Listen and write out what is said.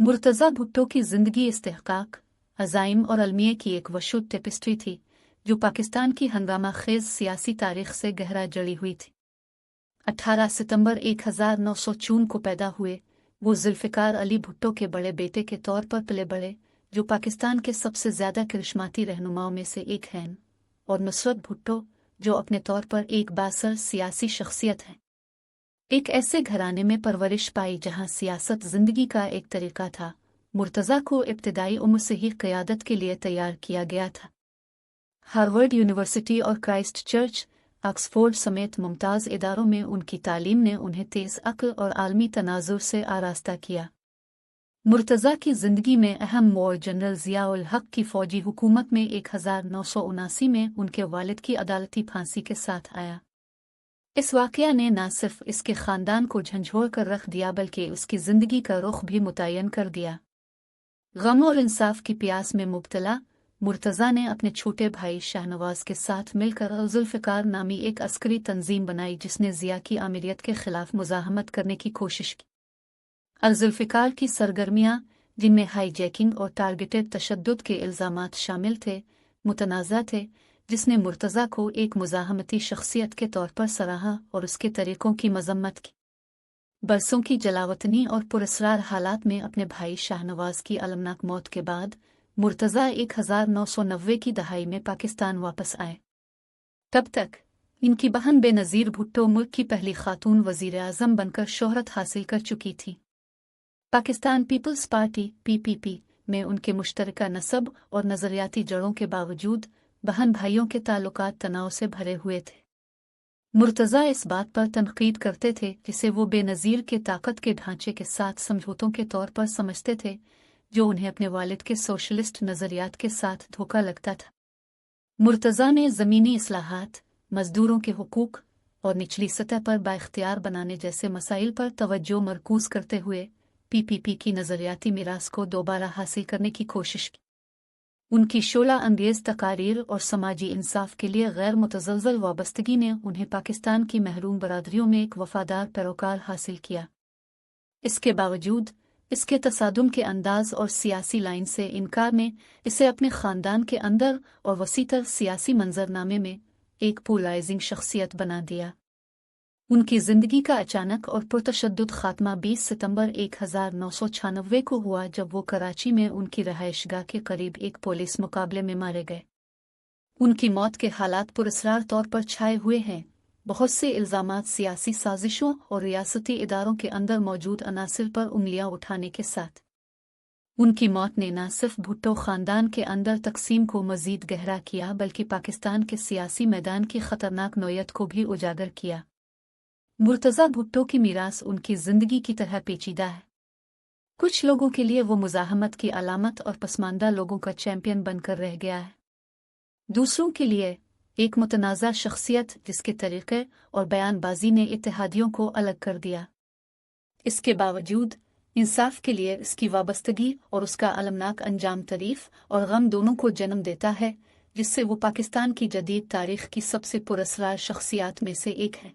मुर्तज़ा भुट्टो की ज़िंदगी इस्तेहकाक, अज़ाइम और अलमिये की एक वशुद टेपिस्ट्री थी जो पाकिस्तान की हंगामा खेज़ सियासी तारीख से गहरा जड़ी हुई थी। 18 सितंबर 1954 को पैदा हुए वो जुल्फ़िकार अली भुट्टो के बड़े बेटे के तौर पर पले बड़े, जो पाकिस्तान के सबसे ज़्यादा करिश्माती रहनुमाओं में से एक हैं, और नुसरत भुट्टो जो अपने तौर पर एक बासर सियासी शख्सियत हैं। एक ऐसे घराने में परवरिश पाई जहां सियासत जिंदगी का एक तरीका था। मुर्तज़ा को इब्तिदाई उम्र से ही क़यादत के लिए तैयार किया गया था। हार्वर्ड यूनिवर्सिटी और क्राइस्ट चर्च, ऑक्सफोर्ड समेत मुमताज़ इदारों में उनकी तालीम ने उन्हें तेज़ अक्ल और आलमी तनाज़ुर से आरास्ता किया। मुर्तज़ा की ज़िंदगी में अहम मोड़ जनरल ज़िया-उल हक़ की फ़ौजी हुकूमत में 1979 में उनके वालिद की अदालती फांसी के साथ आया। इस वाक़या ने न सिर्फ इसके ख़ानदान को झंझोड़ कर रख दिया बल्कि उसकी ज़िंदगी का रुख भी मुतय्यन कर दिया। गम और इंसाफ की प्यास में मुब्तला मुर्तज़ा ने अपने छोटे भाई शाहनवाज़ के साथ मिलकर जुल्फ़िकार नामी एक अस्करी तंजीम बनाई जिसने ज़िया की आमिरियत के ख़िलाफ़ मुज़ाहमत करने की कोशिश की। जुल्फ़िकार की सरगर्मियाँ, जिनमें हाईजैकिंग और टारगेटेड तशद्दुद के इल्ज़ामात शामिल थे, मुतनाज़ा थे, जिसने मुर्तज़ा को एक मुज़ाहमती शख्सियत के तौर पर सराहा और उसके तरीक़ों की मज़म्मत की। बरसों की जलावतनी और पुरस्रार हालात में अपने भाई शाहनवाज़ की अलमनाक मौत के बाद मुर्तज़ा 1990 की दहाई में पाकिस्तान वापस आए। तब तक इनकी बहन बेनज़ीर भुट्टो मुल्क की पहली खातून वज़ीर-ए-आज़म बनकर शोहरत हासिल कर चुकी थी। पाकिस्तान पीपल्स पार्टी (PPP) में उनके मुश्तरका नसब और नज़रियाती जड़ों के बावजूद बहन भाइयों के ताल्लुकात तनाव से भरे हुए थे। मुर्तज़ा इस बात पर तनकीद करते थे जिसे वो बेनज़ीर के ताकत के ढांचे के साथ समझौतों के तौर पर समझते थे, जो उन्हें अपने वालिद के सोशलिस्ट नज़रियात के साथ धोखा लगता था। मुर्तज़ा ने ज़मीनी इस्लाहात, मज़दूरों के हुकूक और निचली सतह पर बाइख्तियार बनाने जैसे मसाइल पर तवज्जो मरकूज़ करते हुए PPP की नज़रियाती मीरास को दोबारा हासिल करने की कोशिश की। उनकी शोला अंगेज़ तकारीर और समाजी इंसाफ के लिए गैर मुतज़लज़ल वाबस्तगी ने उन्हें पाकिस्तान की महरूम बरादरियों में एक वफ़ादार पैरोकार हासिल किया। इसके बावजूद इसके तसादुम के अंदाज़ और सियासी लाइन से इनकार ने इसे अपने ख़ानदान के अंदर और वसीतर सियासी मंजरनामे में एक पोलराइजिंग शख्सियत बना दिया। उनकी ज़िंदगी का अचानक और पुरतशद्दुद ख़ात्मा 20 सितंबर 1996 को हुआ जब वो कराची में उनकी रहायशगाह के करीब एक पुलिस मुकाबले में मारे गए। उनकी मौत के हालात पुरस्रार तौर पर छाए हुए हैं, बहुत से इल्ज़ामात सियासी साजिशों और रियासती इदारों के अंदर मौजूद अनासिर पर उंगलियां उठाने के साथ। उनकी मौत ने न सिर्फ भुट्टो ख़ानदान के अंदर तकसीम को मज़ीद गहरा किया बल्कि पाकिस्तान के सियासी मैदान की ख़तरनाक नौयत को भी उजागर किया। मुर्तज़ा भुट्टो की मीरास उनकी ज़िंदगी की तरह पेचीदा है। कुछ लोगों के लिए वो मुज़ाहमत की अलामत और पसमानदा लोगों का चैंपियन बनकर रह गया है। दूसरों के लिए एक मुतनाज़ा शख्सियत जिसके तरीक़े और बयानबाजी ने इत्तेहादियों को अलग कर दिया। इसके बावजूद इंसाफ के लिए इसकी वाबस्तगी और उसका अलमनाक अंजाम तारीफ़ और गम दोनों को जन्म देता है, जिससे वो पाकिस्तान की जदीद तारीख़ की सबसे पुरस्रार शख्सियात में से एक है।